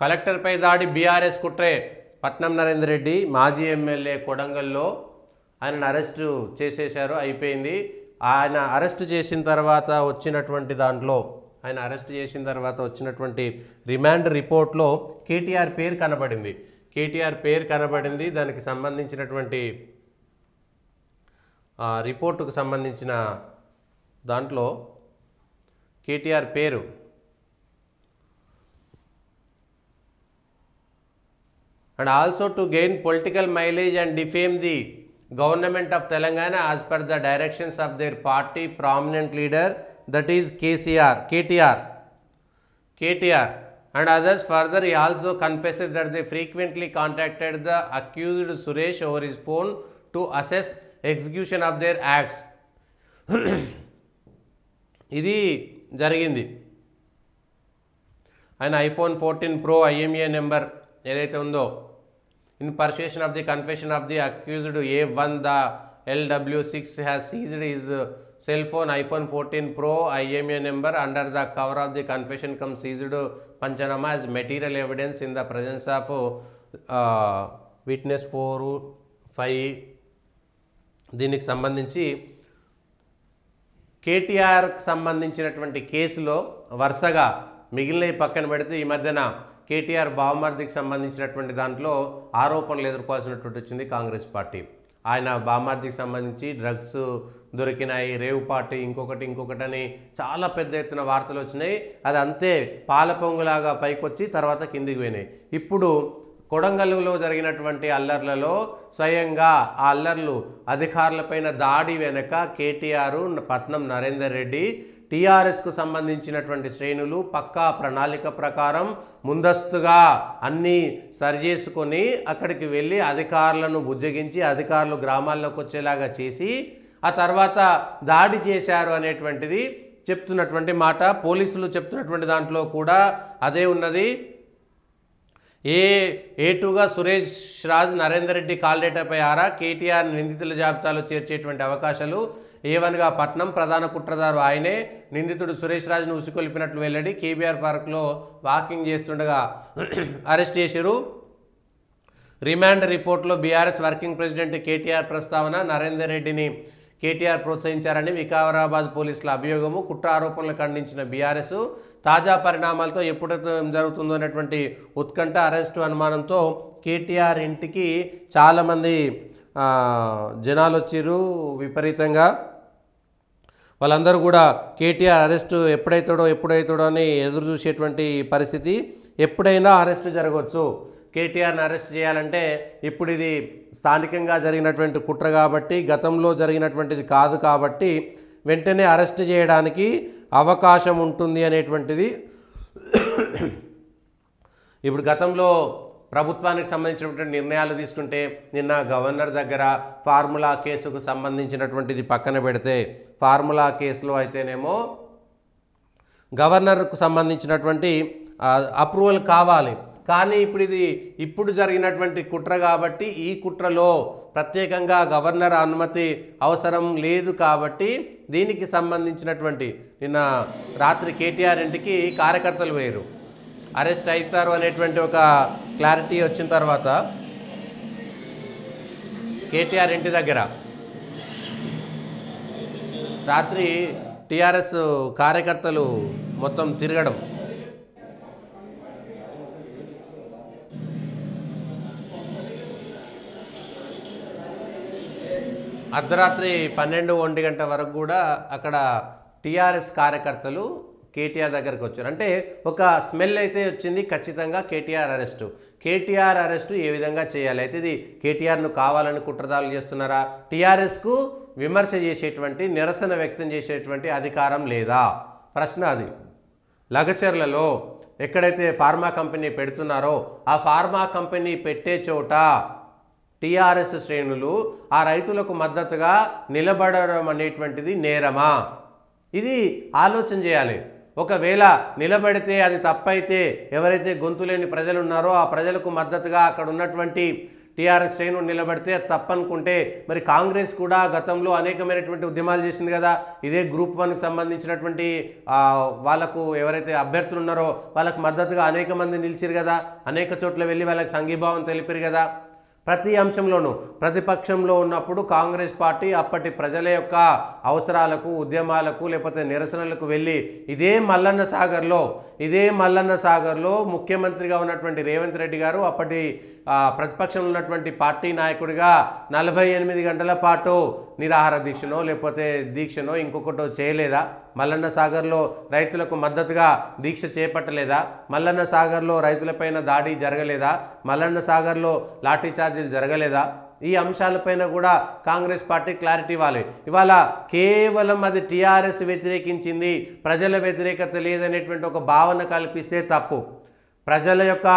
కలెక్టర్పై దాడి బీఆర్ఎస్ కుట్రే. పట్నం నరేందర్ రెడ్డి మాజీ ఎమ్మెల్యే కొడంగల్లో ఆయనను అరెస్టు చేసేశారు, అయిపోయింది. ఆయన అరెస్ట్ చేసిన తర్వాత వచ్చినటువంటి దాంట్లో రిమాండ్ రిపోర్ట్లో కేటీఆర్ పేరు కనబడింది. దానికి సంబంధించినటువంటి రిపోర్టుకు సంబంధించిన దాంట్లో కేటీఆర్ పేరు and also to gain political mileage and defame the government of Telangana as per the directions of their party prominent leader, that is KTR and others. Further, he also confessed that they frequently contacted the accused Suresh over his phone to assess execution of their acts. ఇది జరిగింది. ఆయన iPhone 14 Pro IMEI number ఏదైతే ఉందో, in persuasion of the confession of the accused A1 the LW6 has seized his cell phone iPhone 14 Pro IMEI number under the cover of the confession come seized panchnama as material evidence in the presence of witness 4, 5. దీనికి సంబంధించి కేటీఆర్కి సంబంధించినటువంటి కేసులో వరుసగా మిగిలినవి పక్కన పెడితే ఈ మధ్యన కేటీఆర్ బావమర్దికి సంబంధించినటువంటి దాంట్లో ఆరోపణలు ఎదుర్కోవాల్సినటువంటి వచ్చింది కాంగ్రెస్ పార్టీ. ఆయన బావమర్దికి సంబంధించి డ్రగ్స్ దొరికినాయి, రేవ్ పార్టీ, ఇంకొకటి అని చాలా పెద్ద ఎత్తున వార్తలు వచ్చినాయి. అది అంతే పాల పొంగులాగా పైకొచ్చి తర్వాత కిందికి పోయినాయి. ఇప్పుడు కొడంగల్లో జరిగినటువంటి అల్లర్లలో స్వయంగా ఆ అల్లర్లు అధికారులపైన దాడి వెనక కేటీఆర్, పట్నం నరేందర్ రెడ్డి, టీఆర్ఎస్కు సంబంధించినటువంటి శ్రేణులు పక్కా ప్రణాళిక ప్రకారం ముందస్తుగా అన్నీ సరిచేసుకొని అక్కడికి వెళ్ళి అధికారులను బుజ్జగించి అధికారులు గ్రామాల్లోకి వచ్చేలాగా చేసి ఆ తర్వాత దాడి చేశారు అనేటువంటిది చెప్తున్నటువంటి మాట. పోలీసులు చెప్తున్నటువంటి దాంట్లో కూడా అదే ఉన్నది. A2గా సురేష్ రాజ్, నరేందర్ రెడ్డి కాల్డేటాపై ఆరా, కేటీఆర్ నిందితుల జాబితాలో చేర్చేటువంటి అవకాశాలు. A1గా పట్నం, ప్రధాన కుట్రదారు ఆయనే, నిందితుడు సురేష్ రాజ్ను ఉసికొల్పినట్లు వెల్లడి, కేబీఆర్ పార్క్లో వాకింగ్ చేస్తుండగా అరెస్ట్ చేశారు. రిమాండ్ రిపోర్ట్లో బీఆర్ఎస్ వర్కింగ్ ప్రెసిడెంట్ కేటీఆర్ ప్రస్తావన, నరేందర్ రెడ్డిని కేటీఆర్ ప్రోత్సహించారని వికారాబాద్ పోలీసుల అభియోగము, కుట్ర ఆరోపణలు ఖండించిన బీఆర్ఎస్. తాజా పరిణామాలతో ఎప్పుడు జరుగుతుందో అనేటువంటి ఉత్కంఠ, అరెస్టు అనుమానంతో కేటీఆర్ ఇంటికి చాలామంది జనాలు వచ్చారు విపరీతంగా. వాళ్ళందరూ కూడా కేటీఆర్ అరెస్టు ఎప్పుడైతాడో అని ఎదురు చూసేటువంటి పరిస్థితి. ఎప్పుడైనా అరెస్టు జరగవచ్చు. కేటీఆర్ని అరెస్ట్ చేయాలంటే ఇప్పుడు ఇది స్థానికంగా జరిగినటువంటి కుట్ర కాబట్టి, గతంలో జరిగినటువంటిది కాదు కాబట్టి వెంటనే అరెస్ట్ చేయడానికి అవకాశం ఉంటుంది అనేటువంటిది. ఇప్పుడు గతంలో ప్రభుత్వానికి సంబంధించినటువంటి నిర్ణయాలు తీసుకుంటే నిన్న గవర్నర్ దగ్గర ఫార్ములా కేసుకు సంబంధించినటువంటిది పక్కన పెడితే, ఫార్ములా కేసులో అయితేనేమో గవర్నర్కు సంబంధించినటువంటి అప్రూవల్ కావాలి. కానీ ఇప్పుడు జరిగినటువంటి కుట్ర కాబట్టి ఈ కుట్రలో ప్రత్యేకంగా గవర్నర్ అనుమతి అవసరం లేదు కాబట్టి దీనికి సంబంధించినటువంటి నిన్న రాత్రి కేటీఆర్ ఇంటికి కార్యకర్తలు వేరు అరెస్ట్ అవుతారు అనేటువంటి ఒక క్లారిటీ వచ్చిన తర్వాత కేటీఆర్ ఇంటి దగ్గర రాత్రి టీఆర్ఎస్ కార్యకర్తలు మొత్తం తిరగడం, అర్ధరాత్రి 12-1 గంట వరకు కూడా అక్కడ టీఆర్ఎస్ కార్యకర్తలు కేటీఆర్ దగ్గరికి వచ్చారు. అంటే ఒక స్మెల్ అయితే వచ్చింది ఖచ్చితంగా కేటీఆర్ అరెస్టు ఏ విధంగా చేయాలి, అయితే ఇది కేటీఆర్ను కావాలని కుట్రదారులు చేస్తున్నారా, టీఆర్ఎస్కు విమర్శ చేసేటువంటి, నిరసన వ్యక్తం చేసేటువంటి అధికారం లేదా ప్రశ్న అది. లగచర్లలో ఎక్కడైతే ఫార్మా కంపెనీ పెడుతున్నారో ఆ ఫార్మా కంపెనీ పెట్టే చోట టీఆర్ఎస్ శ్రేణులు ఆ రైతులకు మద్దతుగా నిలబడడం అనేటువంటిది నేరమా, ఇది ఆలోచన చేయాలి. ఒకవేళ నిలబడితే అది తప్పైతే ఎవరైతే గొంతులేని ప్రజలు ఉన్నారో ఆ ప్రజలకు మద్దతుగా అక్కడ ఉన్నటువంటి టీఆర్ఎస్ శ్రేణులు నిలబడితే అది తప్పనుకుంటే మరి కాంగ్రెస్ కూడా గతంలో అనేకమైనటువంటి ఉద్యమాలు చేసింది కదా. ఇదే గ్రూప్ 1కి సంబంధించినటువంటి వాళ్ళకు ఎవరైతే అభ్యర్థులు ఉన్నారో వాళ్ళకు మద్దతుగా అనేక మంది నిలిచారు కదా, అనేక చోట్ల వెళ్ళి వాళ్ళకి సంఘీభావం తెలిపారు కదా. ప్రతి అంశంలోనూ ప్రతిపక్షంలో ఉన్నప్పుడు కాంగ్రెస్ పార్టీ అప్పటి ప్రజల యొక్క అవసరాలకు, ఉద్యమాలకు, లేకపోతే నిరసనలకు వెళ్ళి ఇదే మల్లన్న సాగర్లో ముఖ్యమంత్రిగా ఉన్నటువంటి రేవంత్ రెడ్డి గారు అప్పటి ప్రతిపక్షంలో ఉన్నటువంటి పార్టీ నాయకుడిగా 48 గంటల పాటు నిరాహార దీక్షనో లేకపోతే దీక్షనో ఇంకొకటో చేయలేదా? మల్లన్న సాగర్లో రైతులకు మద్దతుగా దీక్ష చేపట్టలేదా? మల్లన్న సాగర్లో రైతులపైన దాడి జరగలేదా? మల్లన్న సాగర్లో లాఠీ చార్జీలు జరగలేదా? ఈ అంశాలపైన కూడా కాంగ్రెస్ పార్టీ క్లారిటీ ఇవ్వాలి. ఇవాళ కేవలం అది టీఆర్ఎస్ వ్యతిరేకించింది, ప్రజల వ్యతిరేకత లేదనేటువంటి ఒక భావన కల్పిస్తే తప్పు. ప్రజల యొక్క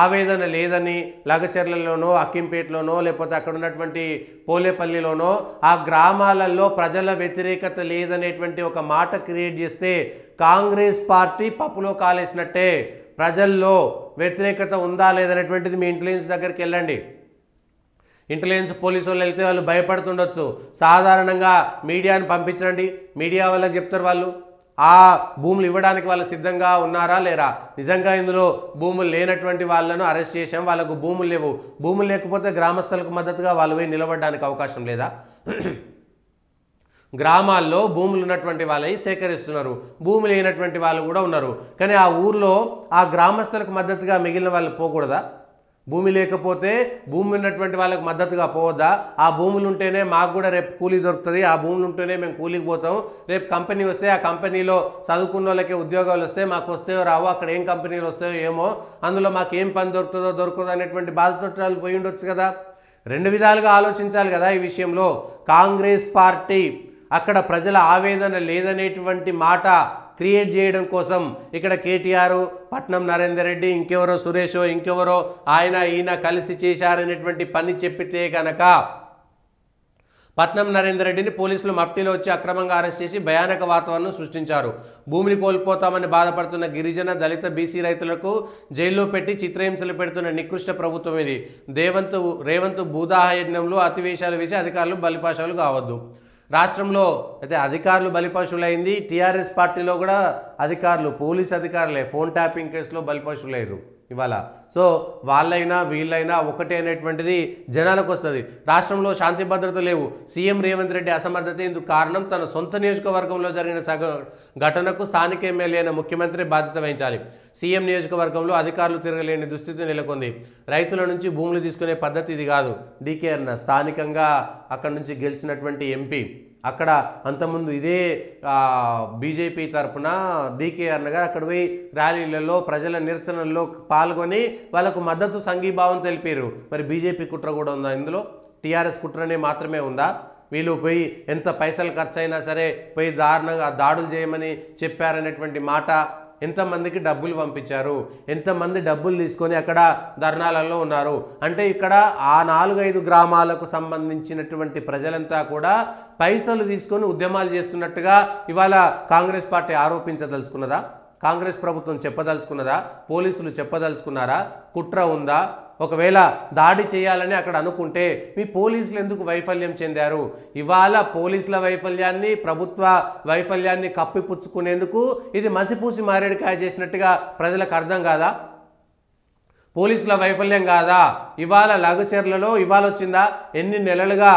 ఆవేదన లేదని లగచర్లలోనో, అక్కింపేటలోనో, లేకపోతే అక్కడ ఉన్నటువంటి పోలేపల్లిలోనో ఆ గ్రామాలలో ప్రజల వ్యతిరేకత లేదనేటువంటి ఒక మాట క్రియేట్ చేస్తే కాంగ్రెస్ పార్టీ పప్పులో కాలేసినట్టే. ప్రజల్లో వ్యతిరేకత ఉందా లేదనేటువంటిది మీ ఇంటెలిజెన్స్ దగ్గరికి వెళ్ళండి. ఇంటెలిజెన్స్ పోలీసు వాళ్ళు వెళ్తే వాళ్ళు భయపడుతుండొచ్చు. సాధారణంగా మీడియాని పంపించండి, మీడియా వాళ్ళకి చెప్తారు వాళ్ళు ఆ భూములు ఇవ్వడానికి వాళ్ళు సిద్ధంగా ఉన్నారా లేరా. నిజంగా ఇందులో భూములు లేనటువంటి వాళ్ళను అరెస్ట్ చేసాం, వాళ్ళకు భూములు లేవు, భూములు లేకపోతే గ్రామస్తులకు మద్దతుగా వాళ్ళు పోయి నిలబడడానికి అవకాశం లేదా? గ్రామాల్లో భూములు ఉన్నటువంటి వాళ్ళవి సేకరిస్తున్నారు, భూమి లేనటువంటి వాళ్ళు కూడా ఉన్నారు. కానీ ఆ ఊర్లో ఆ గ్రామస్తులకు మద్దతుగా మిగిలిన వాళ్ళు పోకూడదా? భూమి లేకపోతే భూమి ఉన్నటువంటి వాళ్ళకి మద్దతుగా పోవద్దా? ఆ భూములు ఉంటేనే మాకు కూడా రేపు కూలీ దొరుకుతుంది, ఆ భూములు ఉంటేనే మేము కూలీకి పోతాం, రేపు కంపెనీ వస్తే ఆ కంపెనీలో చదువుకున్న వాళ్ళకి ఉద్యోగాలు వస్తే మాకు వస్తాయో రావో, అక్కడ ఏం కంపెనీలు వస్తాయో ఏమో, అందులో మాకు ఏం పని దొరకదో అనేటువంటి బాధతోటి పోయి ఉండొచ్చు కదా. రెండు విధాలుగా ఆలోచించాలి కదా ఈ విషయంలో. కాంగ్రెస్ పార్టీ అక్కడ ప్రజల ఆవేదన లేదనేటువంటి మాట క్రియేట్ చేయడం కోసం ఇక్కడ కేటీఆర్, పట్నం నరేందర్ రెడ్డి, ఇంకెవరో సురేషో ఇంకెవరో ఈయన కలిసి చేశారనేటువంటి పని చెప్పితే కనుక పట్నం నరేందర్ రెడ్డిని పోలీసులు మఫ్టీలో వచ్చి అక్రమంగా అరెస్ట్ చేసి భయానక వాతావరణం సృష్టించారు. భూమిని కోల్పోతామని బాధపడుతున్న గిరిజన, దళిత, బీసీ రైతులకు జైల్లో పెట్టి చిత్రహింసలు పెడుతున్న నికృష్ట ప్రభుత్వం ఇది. రేవంత్ భూదాహయజ్ఞంలో అతివేశాలు వేసి అధికారులు బలిపాశాలు కావద్దు. రాష్ట్రంలో అయితే అధికారులు బలిపశువులైంది. టీఆర్ఎస్ పార్టీలో కూడా అధికారులు, పోలీస్ అధికారులే ఫోన్ ట్యాపింగ్ కేసులో బలిపశువులయ్యారు ఇవాళ. సో వాళ్ళైనా వీళ్ళైనా ఒకటే అనేటువంటిది జనాలకు వస్తుంది. రాష్ట్రంలో శాంతి భద్రత లేవు. సీఎం రేవంత్ రెడ్డి అసమర్థత ఇందుకు కారణం. తన సొంత నియోజకవర్గంలో జరిగిన ఘటనకు స్థానిక ఎమ్మెల్యే అయిన ముఖ్యమంత్రి బాధ్యత వహించాలి. సీఎం నియోజకవర్గంలో అధికారులు తిరగలేని దుస్థితి నెలకొంది. రైతుల నుంచి భూములు తీసుకునే పద్ధతి ఇది కాదు. డీకే అన్న స్థానికంగా అక్కడి నుంచి గెలిచినటువంటి ఎంపీ, అక్కడ అంతకుముందు ఇదే బీజేపీ తరఫున డీకే అన్నగా అక్కడ పోయి ర్యాలీలలో, ప్రజల నిరసనల్లో పాల్గొని వాళ్ళకు మద్దతు సంఘీభావం తెలిపారు. మరి బీజేపీ కుట్ర కూడా ఉందా ఇందులో? టీఆర్ఎస్ కుట్రనే మాత్రమే ఉందా? వీళ్ళు పోయి ఎంత పైసలు ఖర్చు అయినా సరే పోయి దారుణంగా దాడులు చేయమని చెప్పారనేటువంటి మాట, ఎంతమందికి డబ్బులు పంపించారు, ఎంతమంది డబ్బులు తీసుకొని అక్కడ ధర్నాలలో ఉన్నారు అంటే ఇక్కడ ఆ 4-5 గ్రామాలకు సంబంధించినటువంటి ప్రజలంతా కూడా పైసలు తీసుకొని ఉద్యమాలు చేస్తున్నట్టుగా ఇవాళ కాంగ్రెస్ పార్టీ ఆరోపించదలుచుకున్నదా? కాంగ్రెస్ ప్రభుత్వం చెప్పదలుచుకున్నదా? పోలీసులు చెప్పదలుచుకున్నారా? కుట్ర ఉందా? ఒకవేళ దాడి చేయాలని అక్కడ అనుకుంటే మీ పోలీసులు ఎందుకు వైఫల్యం చెందారు? ఇవాళ పోలీసుల వైఫల్యాన్ని, ప్రభుత్వ వైఫల్యాన్ని కప్పిపుచ్చుకునేందుకు ఇది మసిపూసి మారేడుకాయ చేసినట్టుగా ప్రజలకు అర్థం కాదా? పోలీసుల వైఫల్యం కాదా? ఇవాళ లగచర్లలో ఇవాళ వచ్చిందా? ఎన్ని నెలలుగా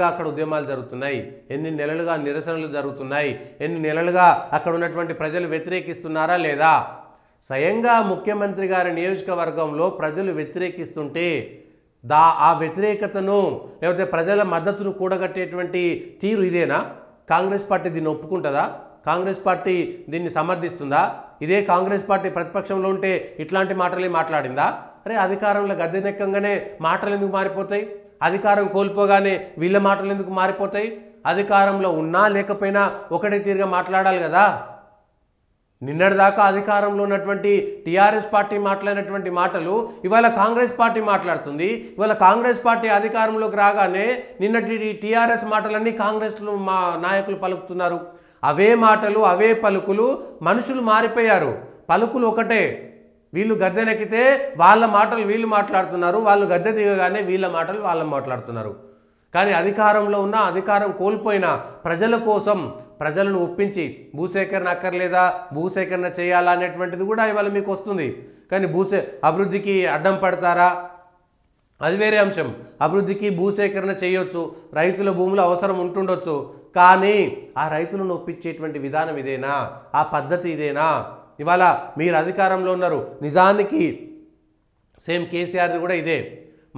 అక్కడ ఉద్యమాలు జరుగుతున్నాయి, ఎన్ని నెలలుగా నిరసనలు జరుగుతున్నాయి, ఎన్ని నెలలుగా అక్కడ ఉన్నటువంటి ప్రజలు వ్యతిరేకిస్తున్నారా లేదా? స్వయంగా ముఖ్యమంత్రి గారి నియోజకవర్గంలో ప్రజలు వ్యతిరేకిస్తుంటే ఆ వ్యతిరేకతను లేకపోతే ప్రజల మద్దతును కూడగట్టేటువంటి తీరు ఇదేనా? కాంగ్రెస్ పార్టీ దీన్ని ఒప్పుకుంటుందా? కాంగ్రెస్ పార్టీ దీన్ని సమర్థిస్తుందా? ఇదే కాంగ్రెస్ పార్టీ ప్రతిపక్షంలో ఉంటే ఇట్లాంటి మాటలే మాట్లాడిందా? అరే అధికారంలో గద్దెనెక్కంగానే మాటలు ఎందుకు మారిపోతాయి? అధికారం కోల్పోగానే వీళ్ళ మాటలు ఎందుకు మారిపోతాయి? అధికారంలో ఉన్నా లేకపోయినా ఒకటే తీరుగా మాట్లాడాలి కదా. నిన్నటిదాకా అధికారంలో ఉన్నటువంటి టీఆర్ఎస్ పార్టీ మాట్లాడినటువంటి మాటలు ఇవాళ కాంగ్రెస్ పార్టీ మాట్లాడుతుంది. ఇవాళ కాంగ్రెస్ పార్టీ అధికారంలోకి రాగానే నిన్నటి టీఆర్ఎస్ మాటలన్నీ కాంగ్రెస్లో మా నాయకులు పలుకుతున్నారు. అవే మాటలు, అవే పలుకులు, మనుషులు మారిపోయారు, పలుకులు ఒకటే. వీళ్ళు గద్దెనెక్కితే వాళ్ళ మాటలు వీళ్ళు మాట్లాడుతున్నారు, వాళ్ళు గద్దె దిగగానే వీళ్ళ మాటలు వాళ్ళు మాట్లాడుతున్నారు. కానీ అధికారంలో ఉన్న అధికారం కోల్పోయినా ప్రజల కోసం ప్రజలను ఒప్పించి భూసేకరణ అక్కర్లేదా, భూసేకరణ చేయాలా అనేటువంటిది కూడా ఇవాళ మీకు వస్తుంది. కానీ అభివృద్ధికి అడ్డం పడతారా, అది వేరే అంశం. అభివృద్ధికి భూసేకరణ చేయొచ్చు, రైతుల భూములు అవసరం ఉంటుండొచ్చు, కానీ ఆ రైతులను ఒప్పించేటువంటి విధానం ఇదేనా, ఆ పద్ధతి ఇదేనా? ఇవాళ మీరు అధికారంలో ఉన్నారు. నిజానికి సేమ్ కేసీఆర్ది కూడా ఇదే.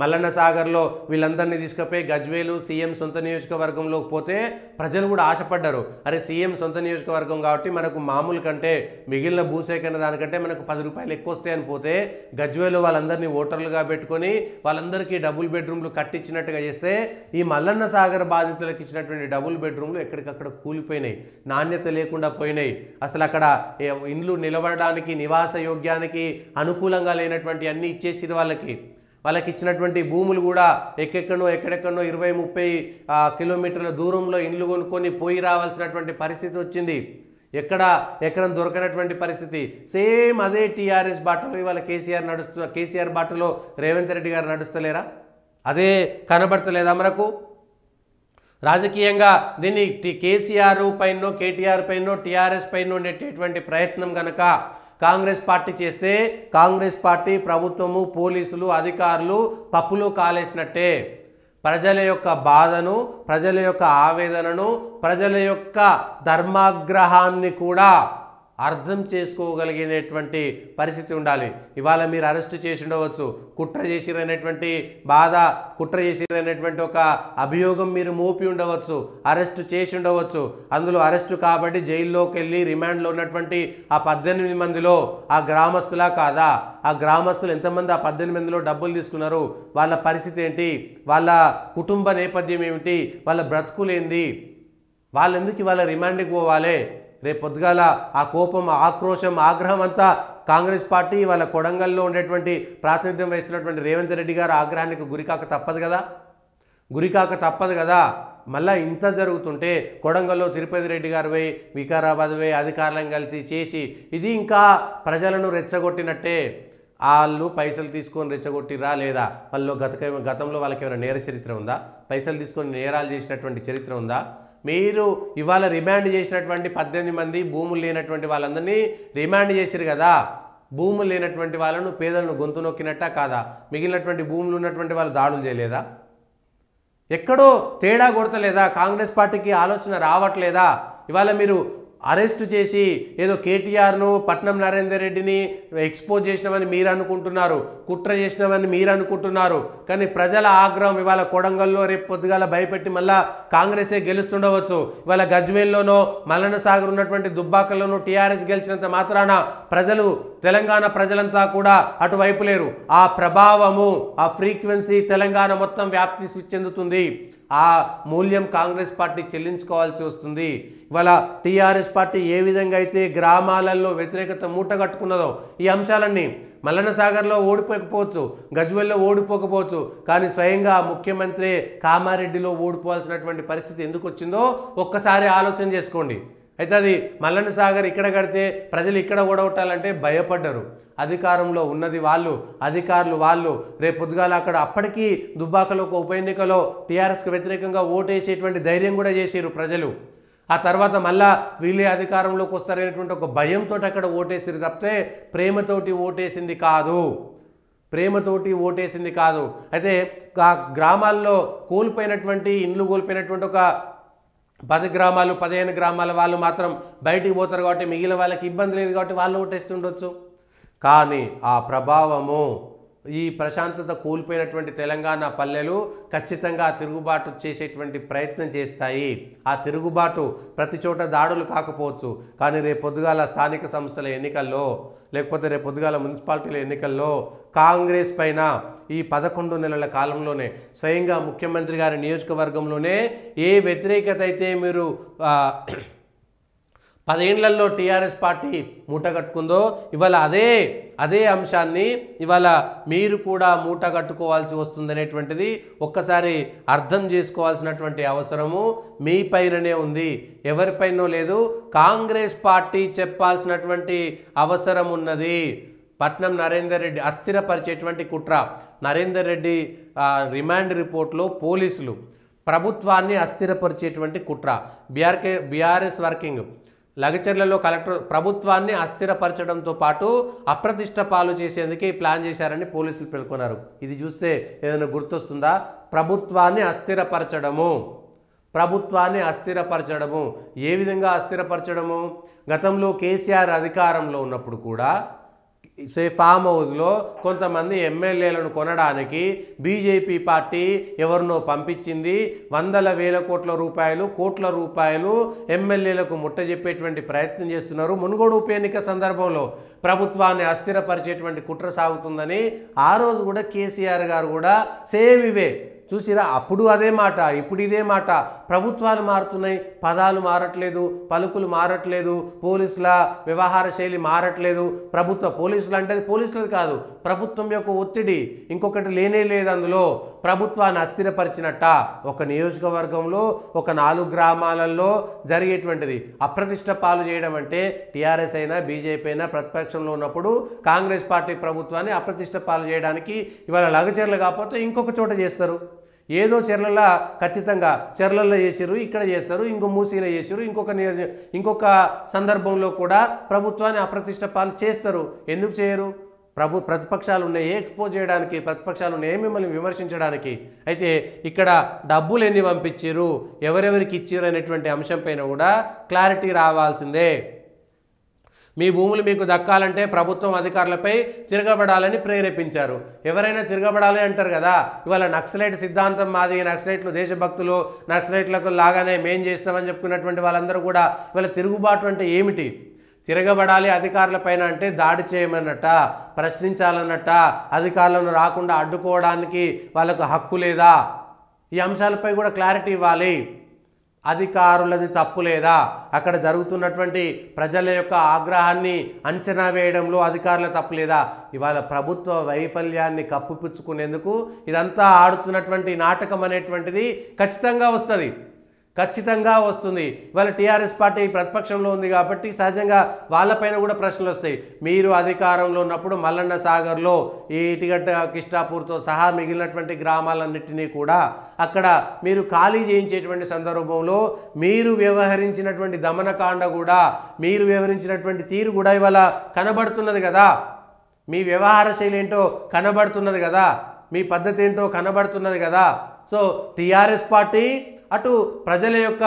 మల్లన్న సాగర్లో వీళ్ళందరినీ తీసుకుపోయి గజ్వేలు సీఎం సొంత నియోజకవర్గంలోకి పోతే ప్రజలు కూడా ఆశపడ్డారు. అరే సీఎం సొంత నియోజకవర్గం కాబట్టి మనకు మామూలు కంటే మిగిలిన భూసేకరణ దానికంటే మనకు 10 రూపాయలు ఎక్కువ వస్తాయని పోతే గజ్వేలు వాళ్ళందరినీ ఓటర్లుగా పెట్టుకొని వాళ్ళందరికీ డబుల్ బెడ్రూమ్లు కట్టించినట్టుగా చేస్తే ఈ మల్లన్న సాగర్ బాధితులకు ఇచ్చినటువంటి డబుల్ బెడ్రూమ్లు ఎక్కడికక్కడ కూలిపోయినాయి, నాణ్యత లేకుండా పోయినాయి. అసలు అక్కడ ఇండ్లు నిలబడడానికి నివాస యోగ్యానికి అనుకూలంగా లేనటువంటి అన్నీ ఇచ్చేసిరు వాళ్ళకి ఇచ్చినటువంటి భూములు కూడా ఎక్కడెక్కడో 20-30 కిలోమీటర్ల దూరంలో ఇండ్లు కొనుక్కొని పోయి రావాల్సినటువంటి పరిస్థితి వచ్చింది. ఎక్కడ దొరకనటువంటి పరిస్థితి. సేమ్ అదే టీఆర్ఎస్ బాటలో ఇవాళ కేసీఆర్ బాటలో రేవంత్ రెడ్డి గారు నడుస్తలేరా? అదే కనబడతలేదా మనకు? రాజకీయంగా దీన్ని కేసీఆర్ పైనో కేటీఆర్ పైనో టీఆర్ఎస్ పైనో నెట్టేటువంటి ప్రయత్నం కనుక కాంగ్రెస్ పార్టీ చేస్తే కాంగ్రెస్ పార్టీ ప్రభుత్వము పోలీసులు అధికారులు పప్పులో కాలేసినట్టే. ప్రజల యొక్క బాధను, ప్రజల యొక్క ఆవేదనను, ప్రజల యొక్క ధర్మాగ్రహాన్ని కూడా అర్థం చేసుకోగలిగినటువంటి పరిస్థితి ఉండాలి. ఇవాళ మీరు అరెస్టు చేసి ఉండవచ్చు, కుట్ర చేసిరనేటువంటి బాధ, కుట్ర చేసిరనేటువంటి ఒక అభియోగం మీరు మోపి ఉండవచ్చు, అరెస్టు చేసి ఉండవచ్చు. అందులో అరెస్టు కాబట్టి జైల్లోకి వెళ్ళి రిమాండ్లో ఉన్నటువంటి ఆ 18 మందిలో ఆ గ్రామస్తులా కాదా? ఆ గ్రామస్తులు ఎంతమంది ఆ 18 మందిలో డబ్బులు తీసుకున్నారు? వాళ్ళ పరిస్థితి ఏంటి? వాళ్ళ కుటుంబ నేపథ్యం ఏమిటి? వాళ్ళ బ్రతుకులేంది? వాళ్ళెందుకు ఇవాళ రిమాండ్కి పోవాలి? రేపు పొద్దుగాల ఆ కోపం, ఆక్రోశం, ఆగ్రహం అంతా కాంగ్రెస్ పార్టీ వాళ్ళ కొడంగల్లో ఉండేటువంటి ప్రాతినిధ్యం వహిస్తున్నటువంటి రేవంత్ రెడ్డి గారు ఆగ్రహానికి గురికాక తప్పదు కదా. మళ్ళీ ఇంత జరుగుతుంటే కొడంగల్లో తిరుపతి రెడ్డి గారు పోయి వికారాబాద్ పోయి అధికారులను కలిసి చేసి ఇది ఇంకా ప్రజలను రెచ్చగొట్టినట్టే. వాళ్ళు పైసలు తీసుకొని రెచ్చగొట్టిరా లేదా? వాళ్ళు గతంలో వాళ్ళకి ఏమైనా నేర చరిత్ర ఉందా? పైసలు తీసుకొని నేరాలు చేసినటువంటి చరిత్ర ఉందా? మీరు ఇవాళ రిమాండ్ చేసినటువంటి 18 మంది భూములు లేనటువంటి వాళ్ళందరినీ రిమాండ్ చేసిరు కదా. భూములు లేనటువంటి వాళ్ళను, పేదలను గొంతు నొక్కినట్టా కాదా? మిగిలినటువంటి భూములు ఉన్నటువంటి వాళ్ళు దాడులు చేయలేదా? ఎక్కడో తేడా కొడతలేదా? కాంగ్రెస్ పార్టీకి ఆలోచన రావట్లేదా? ఇవాళ మీరు అరెస్టు చేసి ఏదో కేటీఆర్ను, పట్నం నరేందర్ రెడ్డిని ఎక్స్పోజ్ చేసినామని మీరు అనుకుంటున్నారు, కుట్ర చేసినామని మీరు అనుకుంటున్నారు. కానీ ప్రజల ఆగ్రహం ఇవాళ కొడంగల్లో రేపు పొద్దుగాల భయపెట్టి మళ్ళా కాంగ్రెసే గెలుస్తుండవచ్చు. ఇవాళ గజ్వేల్లోనో మల్లన్న సాగర్ ఉన్నటువంటి దుబ్బాకల్లోనూ టీఆర్ఎస్ గెలిచినంత మాత్రాన ప్రజలు, తెలంగాణ ప్రజలంతా కూడా అటువైపు లేరు. ఆ ప్రభావము, ఆ ఫ్రీక్వెన్సీ తెలంగాణ మొత్తం వ్యాప్తి చెందుతుంది. ఆ మూల్యం కాంగ్రెస్ పార్టీ చెల్లించుకోవాల్సి వస్తుంది. ఇవాళ టీఆర్ఎస్ పార్టీ ఏ విధంగా అయితే గ్రామాలలో వ్యతిరేకత మూట కట్టుకున్నదో ఈ అంశాలన్నీ మల్లన్న సాగర్లో ఓడిపోకపోవచ్చు, గజ్వేల్లో ఓడిపోకపోవచ్చు, కానీ స్వయంగా ముఖ్యమంత్రి కామారెడ్డిలో ఓడిపోవాల్సినటువంటి పరిస్థితి ఎందుకు వచ్చిందో ఒక్కసారి ఆలోచన చేసుకోండి. అయితే అది మల్లన్న సాగర్ ఇక్కడ కడితే ప్రజలు ఇక్కడ ఓడగొట్టాలంటే భయపడ్డారు. అధికారంలో ఉన్నది వాళ్ళు, అధికారులు వాళ్ళు. రేపు పొద్దుగాల అక్కడ అప్పటికీ దుబ్బాకలో ఒక ఉప ఎన్నికలో టీఆర్ఎస్కి వ్యతిరేకంగా ఓటేసేటువంటి ధైర్యం కూడా చేసారు ప్రజలు. ఆ తర్వాత మళ్ళా వీళ్ళే అధికారంలోకి వస్తారనేటువంటి ఒక భయంతో అక్కడ ఓటేసిరు తప్పితే ప్రేమతోటి ఓటేసింది కాదు. అయితే ఆ గ్రామాల్లో కోల్పోయినటువంటి ఇండ్లు కోల్పోయినటువంటి ఒక 10 గ్రామాలు 15 గ్రామాల వాళ్ళు మాత్రం బయటికి పోతారు కాబట్టి మిగిలిన వాళ్ళకి ఇబ్బంది లేదు కాబట్టి వాళ్ళు ఓటేస్తుండొచ్చు. కానీ ఆ ప్రభావము, ఈ ప్రశాంతత కోల్పోయినటువంటి తెలంగాణ పల్లెలు ఖచ్చితంగా తిరుగుబాటు చేసేటువంటి ప్రయత్నం చేస్తాయి. ఆ తిరుగుబాటు ప్రతి చోట దాడులు కాకపోవచ్చు, కానీ రేపు పొద్దుగాల స్థానిక సంస్థల ఎన్నికల్లో, లేకపోతే రేపు పొద్దుగాల మున్సిపాలిటీల ఎన్నికల్లో కాంగ్రెస్ పైన ఈ 11 నెలల కాలంలోనే స్వయంగా ముఖ్యమంత్రి గారి నియోజకవర్గంలోనే ఏ వ్యతిరేకత అయితే మీరు 10 ఏళ్లలో టీఆర్ఎస్ పార్టీ మూటగట్టుకుందో ఇవాళ అదే అంశాన్ని ఇవాళ మీరు కూడా మూటగట్టుకోవాల్సి వస్తుందనేటువంటిది ఒక్కసారి అర్థం చేసుకోవాల్సినటువంటి అవసరము మీ పైననే ఉంది, ఎవరిపైనో లేదు. కాంగ్రెస్ పార్టీ చెప్పాల్సినటువంటి అవసరం ఉన్నది. పట్నం నరేందర్ రెడ్డి అస్థిరపరిచేటువంటి కుట్ర. నరేందర్ రెడ్డి రిమాండ్ రిపోర్ట్లో పోలీసులు ప్రభుత్వాన్ని అస్థిరపరిచేటువంటి కుట్ర. బీఆర్ఎస్ వర్కింగ్ లగచర్లలో కలెక్టర్ ప్రభుత్వాన్ని అస్థిరపరచడంతో పాటు అప్రతిష్ట పాలు చేసేందుకే ప్లాన్ చేశారని పోలీసులు పేర్కొన్నారు. ఇది చూస్తే ఏదైనా గుర్తొస్తుందా? ప్రభుత్వాన్ని అస్థిరపరచడము ఏ విధంగా అస్థిరపరచడము? గతంలో కేసీఆర్ అధికారంలో ఉన్నప్పుడు కూడా ఫామ్ హౌస్లో కొంతమంది ఎమ్మెల్యేలను కొనడానికి బీజేపీ పార్టీ ఎవరినో పంపించింది. వందల వేల కోట్ల రూపాయలు ఎమ్మెల్యేలకు ముట్టజెప్పేటువంటి ప్రయత్నం చేస్తున్నారు. మునుగోడు ఉప ఎన్నిక సందర్భంలో ప్రభుత్వాన్ని అస్థిరపరిచేటువంటి కుట్ర సాగుతుందని ఆ రోజు కూడా కేసీఆర్ గారు కూడా సేమ్ ఇవే చూసిరా. అప్పుడు అదే మాట, ఇప్పుడు ఇదే మాట. ప్రభుత్వాలు మారుతున్నాయి, పదాలు మారట్లేదు, పలుకులు మారట్లేదు, పోలీసుల వ్యవహార శైలి మారట్లేదు. పోలీసులు అంటే పోలీసులది కాదు, ప్రభుత్వం యొక్క ఒత్తిడి ఇంకొకటి లేనే లేదు. అందులో ప్రభుత్వాన్ని అస్థిరపరిచినట్ట ఒక నియోజకవర్గంలో ఒక 4 గ్రామాలలో జరిగేటువంటిది అప్రతిష్ట పాలు చేయడం అంటే టీఆర్ఎస్ అయినా బీజేపీ అయినా ప్రతిపక్షంలో ఉన్నప్పుడు కాంగ్రెస్ పార్టీ ప్రభుత్వాన్ని అప్రతిష్ట పాలు చేయడానికి ఇవాళ లగచర్లు కాకపోతే ఇంకొక చోట చేస్తారు. ఏదో చెర్లలో ఖచ్చితంగా చెర్లలో చేసారు, ఇక్కడ చేస్తారు, ఇంకో మూసీలో చేసారు, ఇంకొక సందర్భంలో కూడా ప్రభుత్వాన్ని అప్రతిష్ట పాలు చేస్తారు. ఎందుకు చేయరు? ప్రతిపక్షాలు ఉన్నాయి ఎక్స్పోజ్ చేయడానికి, ప్రతిపక్షాలు ఉన్నాయి మిమ్మల్ని విమర్శించడానికి. అయితే ఇక్కడ డబ్బులు ఎన్ని పంపించారు, ఎవరెవరికి ఇచ్చారు అనేటువంటి అంశంపైన కూడా క్లారిటీ రావాల్సిందే. మీ భూములు మీకు దక్కాలంటే ప్రభుత్వం అధికారులపై తిరగబడాలని ప్రేరేపించారు. ఎవరైనా తిరగబడాలి అంటారు కదా. ఇవాళ నక్సలైట్ సిద్ధాంతం మాది, నక్సలైట్లు దేశభక్తులు, నక్సలైట్లకు లాగానే మేం చేస్తామని చెప్పుకున్నటువంటి వాళ్ళందరూ కూడా ఇవాళ తిరుగుబాటు అంటే ఏమిటి? తిరగబడాలి అధికారులపైన అంటే దాడి చేయమన్నట్ట, ప్రశ్నించాలన్నట్ట, అధికారులను రాకుండా అడ్డుకోవడానికి వాళ్ళకు హక్కు లేదా? ఈ అంశాలపై కూడా క్లారిటీ ఇవ్వాలి. అధికారులది తప్పు లేదా? అక్కడ జరుగుతున్నటువంటి ప్రజల యొక్క ఆగ్రహాన్ని అంచనా వేయడంలో అధికారుల తప్పు లేదా? ఇవాళ ప్రభుత్వ వైఫల్యాన్ని కప్పిపుచ్చుకునేందుకు ఇదంతా ఆడుతున్నటువంటి నాటకం అనేటువంటిది ఖచ్చితంగా వస్తుంది. ఇవాళ టీఆర్ఎస్ పార్టీ ప్రతిపక్షంలో ఉంది కాబట్టి సహజంగా వాళ్ళపైన కూడా ప్రశ్నలు వస్తాయి. మీరు అధికారంలో ఉన్నప్పుడు మల్లన్న సాగర్లో ఈ ఇటిగడ్డ కిష్టాపూర్తో సహా మిగిలినటువంటి గ్రామాలన్నింటినీ కూడా అక్కడ మీరు ఖాళీ చేయించేటువంటి సందర్భంలో మీరు వ్యవహరించినటువంటి దమనకాండ కూడా, మీరు వ్యవహరించినటువంటి తీరు కూడా ఇవాళ కనబడుతున్నది కదా. మీ వ్యవహార శైలి ఏంటో కనబడుతున్నది కదా, మీ పద్ధతి ఏంటో కనబడుతున్నది కదా. సో టీఆర్ఎస్ పార్టీ అటు ప్రజల యొక్క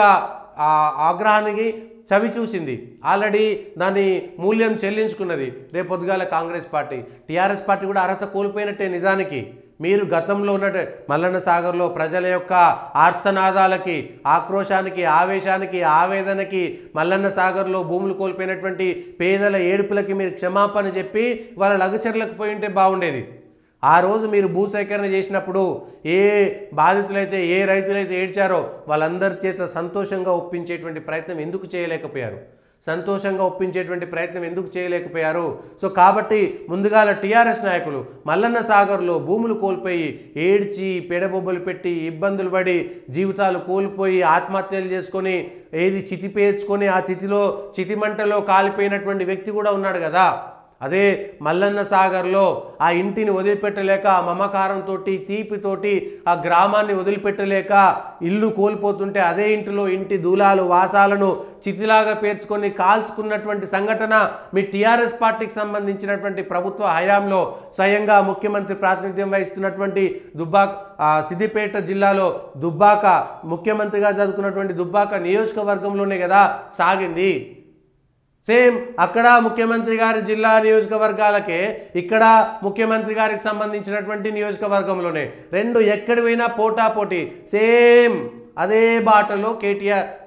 ఆగ్రహానికి చవి చూసింది, ఆల్రెడీ దాని మూల్యం చెల్లించుకున్నది. రేపు పొద్దుగాల కాంగ్రెస్ పార్టీ, టీఆర్ఎస్ పార్టీ కూడా అర్హత కోల్పోయినట్టే. నిజానికి మీరు గతంలో ఉన్నట్టు మల్లన్న సాగర్లో ప్రజల యొక్క ఆర్తనాదాలకి, ఆక్రోశానికి, ఆవేశానికి, ఆవేదనకి, మల్లన్న సాగర్లో భూములు కోల్పోయినటువంటి పేదల ఏడుపులకి మీరు క్షమాపణ చెప్పి వాళ్ళ లగచర్లకు పోయి ఉంటే బాగుండేది. ఆ రోజు మీరు భూసేకరణ చేసినప్పుడు ఏ బాధితులైతే, ఏ రైతులైతే ఏడ్చారో వాళ్ళందరి చేత సంతోషంగా ఒప్పించేటువంటి ప్రయత్నం ఎందుకు చేయలేకపోయారు? సో కాబట్టి ముందుగాల టీఆర్ఎస్ నాయకులు మల్లన్న సాగర్లో భూములు కోల్పోయి ఏడ్చి పెడబొబ్బలు పెట్టి ఇబ్బందులు పడి జీవితాలు కోల్పోయి ఆత్మహత్యలు చేసుకొని ఏది చితి పేర్చుకొని ఆ చితిమంటలో కాలిపోయినటువంటి వ్యక్తి కూడా ఉన్నాడు కదా. అదే మల్లన్న సాగర్లో ఆ ఇంటిని వదిలిపెట్టలేక, ఆ మమకారంతో తీపితోటి ఆ గ్రామాన్ని వదిలిపెట్టలేక ఇల్లు కోల్పోతుంటే అదే ఇంటిలో ఇంటి దూలాలు వాసాలను చితిలాగా పేర్చుకొని కాల్చుకున్నటువంటి సంఘటన మీ టీఆర్ఎస్ పార్టీకి సంబంధించినటువంటి ప్రభుత్వ హయాంలో స్వయంగా ముఖ్యమంత్రి ప్రాతినిధ్యం వహిస్తున్నటువంటి సిద్దిపేట జిల్లాలో దుబ్బాక, ముఖ్యమంత్రిగా చదువుకున్నటువంటి దుబ్బాక నియోజకవర్గంలోనే కదా సాగింది. సేమ్ అక్కడ ముఖ్యమంత్రి గారి జిల్లా నియోజకవర్గాలకే, ఇక్కడ ముఖ్యమంత్రి గారికి సంబంధించినటువంటి నియోజకవర్గంలోనే రెండు ఎక్కడి పోయినా పోటాపోటీ. సేమ్ అదే బాటలో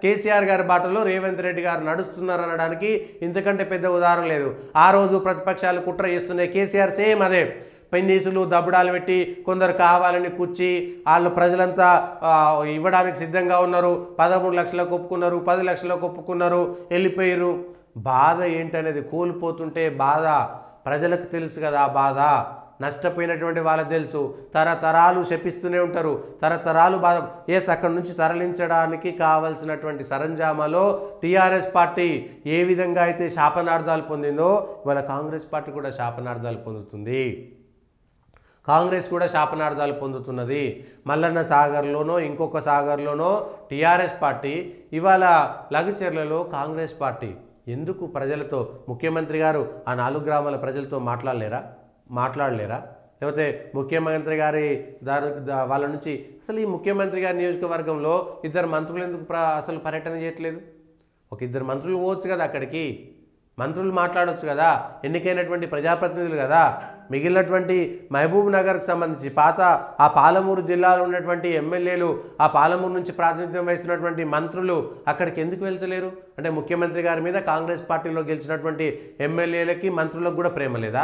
కేసీఆర్ గారి బాటలో రేవంత్ రెడ్డి గారు నడుస్తున్నారు అనడానికి ఇంతకంటే పెద్ద ఉదాహరణ లేదు. ఆ రోజు ప్రతిపక్షాలు కుట్ర చేస్తున్నాయి, కేసీఆర్ సేమ్ అదే పెన్నీసులు దబ్బడాలు పెట్టి కొందరు కావాలని కూర్చి వాళ్ళు ప్రజలంతా ఇవ్వడానికి సిద్ధంగా ఉన్నారు. 13 లక్షలకు ఒప్పుకున్నారు, 10 లక్షలకు ఒప్పుకున్నారు, వెళ్ళిపోయారు. బాధ ఏంటనేది కోల్పోతుంటే బాధ ప్రజలకు తెలుసు కదా. బాధ నష్టపోయినటువంటి వాళ్ళకి తెలుసు. తరతరాలు శపిస్తూనే ఉంటారు, తరతరాలు బాధ. అక్కడి నుంచి తరలించడానికి కావాల్సినటువంటి సరంజామాలో టీఆర్ఎస్ పార్టీ ఏ విధంగా అయితే శాపనార్థాలు పొందిందో ఇవాళ కాంగ్రెస్ పార్టీ కూడా శాపనార్థాలు పొందుతుంది. కాంగ్రెస్ కూడా శాపనార్థాలు పొందుతున్నది. మల్లన్న సాగర్లోనో ఇంకొక సాగర్లోనో టీఆర్ఎస్ పార్టీ, ఇవాళ లగచెర్లలో కాంగ్రెస్ పార్టీ. ఎందుకు ప్రజలతో ముఖ్యమంత్రి గారు ఆ 4 గ్రామాల ప్రజలతో మాట్లాడలేరా? లేకపోతే ముఖ్యమంత్రి గారి వాళ్ళ నుంచి అసలు ఈ ముఖ్యమంత్రి గారి నియోజకవర్గంలో 2 మంత్రులు ఎందుకు అసలు పర్యటన చేయట్లేదు? ఒక 2 మంత్రులు పోవచ్చు కదా అక్కడికి, మంత్రులు మాట్లాడవచ్చు కదా, ఎన్నికైనటువంటి ప్రజాప్రతినిధులు కదా. మిగిలినటువంటి మహబూబ్ నగర్కి సంబంధించి పాత ఆ పాలమూరు జిల్లాలో ఉన్నటువంటి ఎమ్మెల్యేలు, ఆ పాలమూరు నుంచి ప్రాతినిధ్యం వహిస్తున్నటువంటి మంత్రులు అక్కడికి ఎందుకు వెళ్తలేరు? అంటే ముఖ్యమంత్రి గారి మీద కాంగ్రెస్ పార్టీలో గెలిచినటువంటి ఎమ్మెల్యేలకి మంత్రులకు కూడా ప్రేమ లేదా?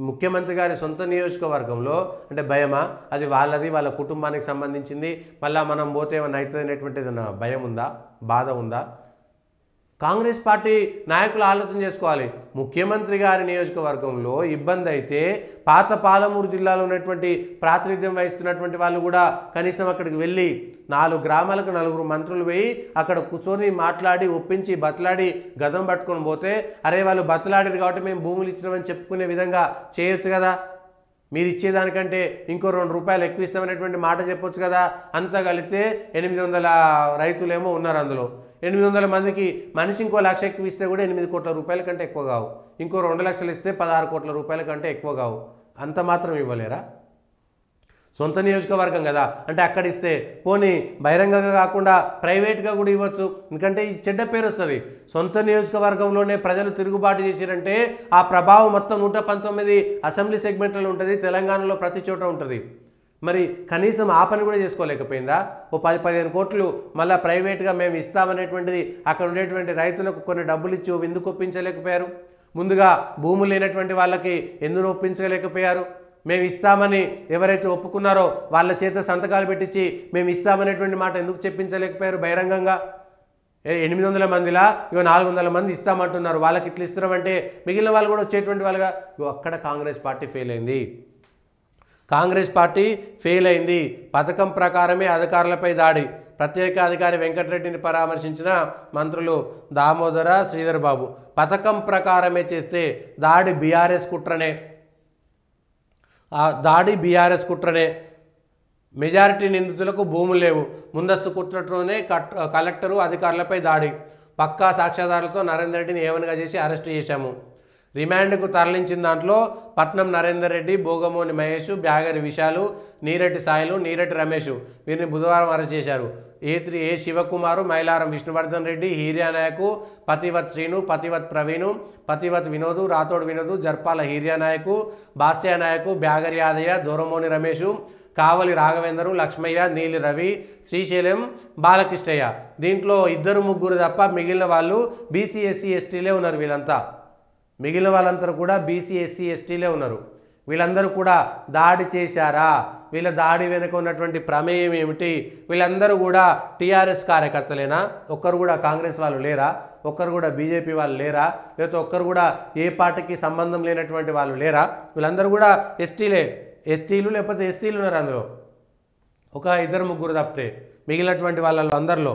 ముఖ్యమంత్రి గారి సొంత నియోజకవర్గంలో అంటే భయమా? అది వాళ్ళది, వాళ్ళ కుటుంబానికి సంబంధించింది, మళ్ళీ మనం పోతే ఏమైనా అవుతుంది అనేటువంటిది భయం ఉందా, బాధ ఉందా? కాంగ్రెస్ పార్టీ నాయకులు ఆలోచన చేసుకోవాలి. ముఖ్యమంత్రి గారి నియోజకవర్గంలో ఇబ్బంది అయితే పాత పాలమూరు జిల్లాలో ఉన్నటువంటి ప్రాతినిధ్యం వహిస్తున్నటువంటి వాళ్ళు కూడా కనీసం అక్కడికి వెళ్ళి 4 గ్రామాలకు 4 మంత్రులు పోయి అక్కడ కూర్చొని మాట్లాడి ఒప్పించి బతలాడి గదం పట్టుకొని పోతే, అరే వాళ్ళు బతలాడారు కాబట్టి మేము భూములు ఇచ్చినామని చెప్పుకునే విధంగా చేయొచ్చు కదా. మీరు ఇచ్చేదానికంటే ఇంకో 2 రూపాయలు ఎక్కువ ఇస్తామనేటువంటి మాట చెప్పొచ్చు కదా. అంతా కలిపితే 800 రైతులేమో ఉన్నారు. అందులో 800 మందికి మనిషి ఇంకో 1 లక్ష ఎక్కువ ఇస్తే కూడా 8 కోట్ల రూపాయల కంటే ఎక్కువ కావు. ఇంకో 2 లక్షలు ఇస్తే 16 కోట్ల రూపాయల కంటే ఎక్కువ కావు. అంత మాత్రం ఇవ్వలేరా? సొంత నియోజకవర్గం కదా, అంటే అక్కడ ఇస్తే పోనీ బహిరంగంగా కాకుండా ప్రైవేట్గా కూడా ఇవ్వచ్చు. ఎందుకంటే ఈ చెడ్డ పేరు వస్తుంది. సొంత నియోజకవర్గంలోనే ప్రజలు తిరుగుబాటు చేశారంటే ఆ ప్రభావం మొత్తం 119 అసెంబ్లీ సెగ్మెంట్లలో ఉంటుంది, తెలంగాణలో ప్రతి చోట ఉంటుంది. మరి కనీసం ఆ పని కూడా చేసుకోలేకపోయిందా? ఓ 10-15 కోట్లు మళ్ళీ ప్రైవేట్గా మేము ఇస్తామనేటువంటిది అక్కడ ఉండేటువంటి రైతులకు కొన్ని డబ్బులు ఇచ్చి ఎందుకు ఒప్పించలేకపోయారు? ముందుగా భూములు లేనటువంటి వాళ్ళకి ఎందుకు ఒప్పించలేకపోయారు? మేము ఇస్తామని ఎవరైతే ఒప్పుకున్నారో వాళ్ళ చేత సంతకాలు పెట్టించి మేము ఇస్తామనేటువంటి మాట ఎందుకు చెప్పించలేకపోయారు బహిరంగంగా? 800 మందిలా ఇగో 400 మంది ఇస్తామంటున్నారు, వాళ్ళకి ఇట్లా ఇస్తున్నామంటే మిగిలిన వాళ్ళు కూడా వచ్చేటువంటి వాళ్ళుగా. అక్కడ కాంగ్రెస్ పార్టీ ఫెయిల్ అయింది. పథకం ప్రకారమే అధికారులపై దాడి. ప్రత్యేక అధికారి వెంకటరెడ్డిని పరామర్శించిన మంత్రులు దామోదర, శ్రీధర్ బాబు. పథకం ప్రకారమే చేస్తే దాడి బీఆర్ఎస్ కుట్రనే. మెజారిటీ నిందితులకు భూములు లేవు. ముందస్తు కుట్రతోనే కలెక్టరు అధికారులపై దాడి. పక్కా సాక్ష్యాధారాలతో నరేందర్ రెడ్డిని ఏవనగా చేసి అరెస్టు చేశాము. రిమాండ్కు తరలించిన దాంట్లో పట్నం నరేందర్ రెడ్డి, భోగమోని మహేష్, బ్యాగరి విశాలు, నీరెడ్డి సాయిలు, నీరెడ్డి రమేష్ వీరిని బుధవారం అరెస్ట్ చేశారు. ఏ శివకుమారు, మైలారం విష్ణువర్ధన్ రెడ్డి, హీర్యానాయకు, పతివత్ శ్రీను, పతివత్ ప్రవీణు, పతివత్ వినోదు, రాథోడ్ వినోదు, జర్పాల హీర్యానాయకు, భాస్యానాయకు, బ్యాగరి యాదయ్య, దూరమోని రమేషు, కావలి రాఘవేందరు, లక్ష్మయ్య, నీలి రవి, శ్రీశైలం బాలకృష్ణయ్య. దీంట్లో 2-3 తప్ప మిగిలిన వాళ్ళు బీసీ ఎస్సీ ఎస్టీలే ఉన్నారు. మిగిలిన వాళ్ళందరూ కూడా బీసీ ఎస్సీ ఎస్టీలే ఉన్నారు. వీళ్ళందరూ కూడా దాడి చేశారా? వీళ్ళ దాడి వెనుక ఉన్నటువంటి ప్రమేయం ఏమిటి? వీళ్ళందరూ కూడా టీఆర్ఎస్ కార్యకర్తలేనా? ఒక్కరు కూడా కాంగ్రెస్ వాళ్ళు లేరా? ఒక్కరు కూడా బీజేపీ వాళ్ళు లేరా? లేకపోతే ఒక్కరు కూడా ఏ పార్టీకి సంబంధం లేనటువంటి వాళ్ళు లేరా? వీళ్ళందరూ కూడా ఎస్టీలు లేకపోతే ఎస్సీలు ఉన్నారు. అందులో ఒక 2-3 తప్పితే మిగిలినటువంటి వాళ్ళలో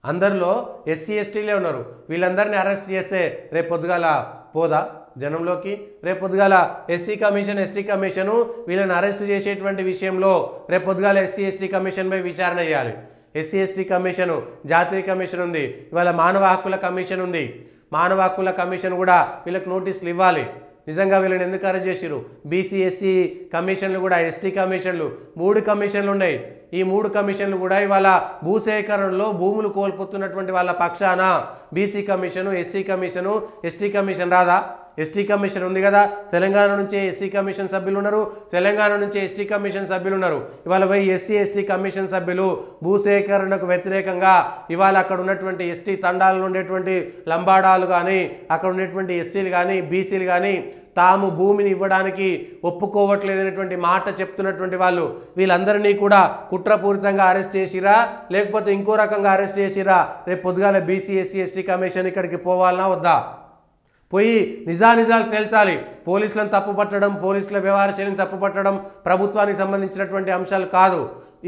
అందరిలో ఎస్సీ ఎస్టీలే ఉన్నారు. వీళ్ళందరినీ అరెస్ట్ చేస్తే రేపు పొద్దుగాల పోదా జనంలోకి? రేపు పొద్దుగాల ఎస్సీ కమిషన్, ఎస్టీ కమిషను వీళ్ళని అరెస్ట్ చేసేటువంటి విషయంలో రేపు పొద్దుగాల ఎస్సీ ఎస్టీ కమిషన్పై విచారణ చేయాలి. ఎస్సీ ఎస్టీ కమిషను, జాతీయ కమిషన్ ఉంది, ఇవాళ మానవ హక్కుల కమిషన్ ఉంది. మానవ హక్కుల కమిషన్ కూడా వీళ్ళకి నోటీసులు ఇవ్వాలి. నిజంగా వీళ్ళని ఎందుకు అరెస్ట్ చేసిరు? బీసీ ఎస్సీ కమిషన్లు కూడా, ఎస్టీ కమిషన్లు, 3 కమిషన్లు ఉన్నాయి. ఈ 3 కమిషన్లు కూడా ఇవాళ భూసేకరణలో భూములు కోల్పోతున్నటువంటి వాళ్ళ పక్షాన BC commission, SC commission, ST commission రాదా? ఎస్టీ కమిషన్ ఉంది కదా, తెలంగాణ నుంచే ఎస్సీ కమిషన్ సభ్యులు ఉన్నారు, తెలంగాణ నుంచే ఎస్టీ కమిషన్ సభ్యులు ఉన్నారు. ఇవాళ ఎస్సీ ఎస్టీ కమిషన్ సభ్యులు భూసేకరణకు వ్యతిరేకంగా ఇవాళ అక్కడ ఉన్నటువంటి ఎస్టీ తండాలలో ఉండేటువంటి లంబాడాలు కానీ, అక్కడ ఉండేటువంటి ఎస్సీలు కానీ, బీసీలు కానీ తాము భూమిని ఇవ్వడానికి ఒప్పుకోవట్లేదనేటువంటి మాట చెప్తున్నటువంటి వాళ్ళు, వీళ్ళందరినీ కూడా కుట్రపూరితంగా అరెస్ట్ చేసిరా లేకపోతే ఇంకో రకంగా అరెస్ట్ చేసిరా? రేపు పొద్దుగాల బీసీ ఎస్సీ ఎస్టీ కమిషన్ ఇక్కడికి పోవాలన్నా వద్దా? పోయి నిజానిజాలు తేల్చాలి. పోలీసులను తప్పుపట్టడం, పోలీసుల వ్యవహార శైలిని తప్పుపట్టడం ప్రభుత్వానికి సంబంధించినటువంటి అంశాలు కాదు.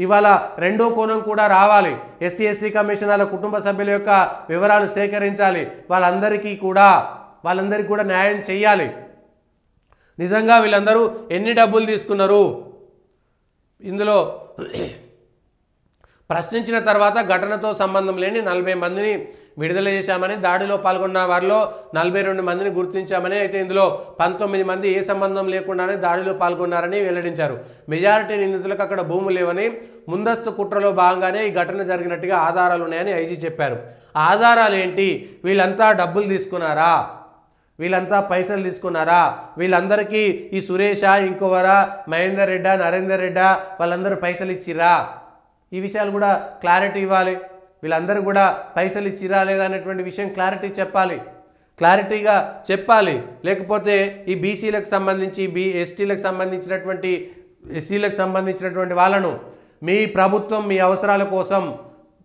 ఇవాళ రెండో కోణం కూడా రావాలి. ఎస్సీ ఎస్టీ కమిషనర్ల కుటుంబ సభ్యుల యొక్క వివరాలు సేకరించాలి. వాళ్ళందరికీ కూడా న్యాయం చేయాలి. నిజంగా వీళ్ళందరూ ఎన్ని డబ్బులు తీసుకున్నారు? ఇందులో ప్రశ్నించిన తర్వాత ఘటనతో సంబంధం లేని 40 మందిని విడుదల చేశామని, దాడిలో పాల్గొన్న వారిలో 42 మందిని గుర్తించామని, అయితే ఇందులో 19 మంది ఏ సంబంధం లేకుండానే దాడిలో పాల్గొన్నారని వెల్లడించారు. మెజారిటీ నిందితులకు అక్కడ భూములు లేవని, ముందస్తు కుట్రలో భాగంగానే ఈ ఘటన జరిగినట్టుగా ఆధారాలు ఉన్నాయని ఐజీ చెప్పారు. ఆధారాలు ఏంటి? వీళ్ళంతా డబ్బులు తీసుకున్నారా? వీళ్ళంతా పైసలు తీసుకున్నారా? వీళ్ళందరికీ ఈ సురేష, ఇంకోవరా, మహేందర్ రెడ్డా, నరేందర్ రెడ్డా వాళ్ళందరూ పైసలు ఇచ్చిరా? ఈ విషయాలు కూడా క్లారిటీ ఇవ్వాలి. వీళ్ళందరూ కూడా పైసలు ఇచ్చిరా లేదా అనేటువంటి విషయం క్లారిటీగా చెప్పాలి. లేకపోతే ఈ బీసీలకు సంబంధించి, ఎస్టీలకు సంబంధించినటువంటి, ఎస్సీలకు సంబంధించినటువంటి వాళ్ళను మీ ప్రభుత్వం మీ అవసరాల కోసం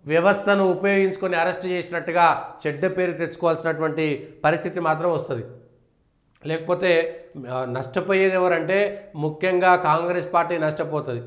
వ్యవస్థను ఉపయోగించుకొని అరెస్ట్ చేసినట్టుగా చెడ్డ పేరు తెచ్చుకోవాల్సినటువంటి పరిస్థితి మాత్రం వస్తుంది. లేకపోతే నష్టపోయేది ఎవరంటే ముఖ్యంగా కాంగ్రెస్ పార్టీ నష్టపోతుంది.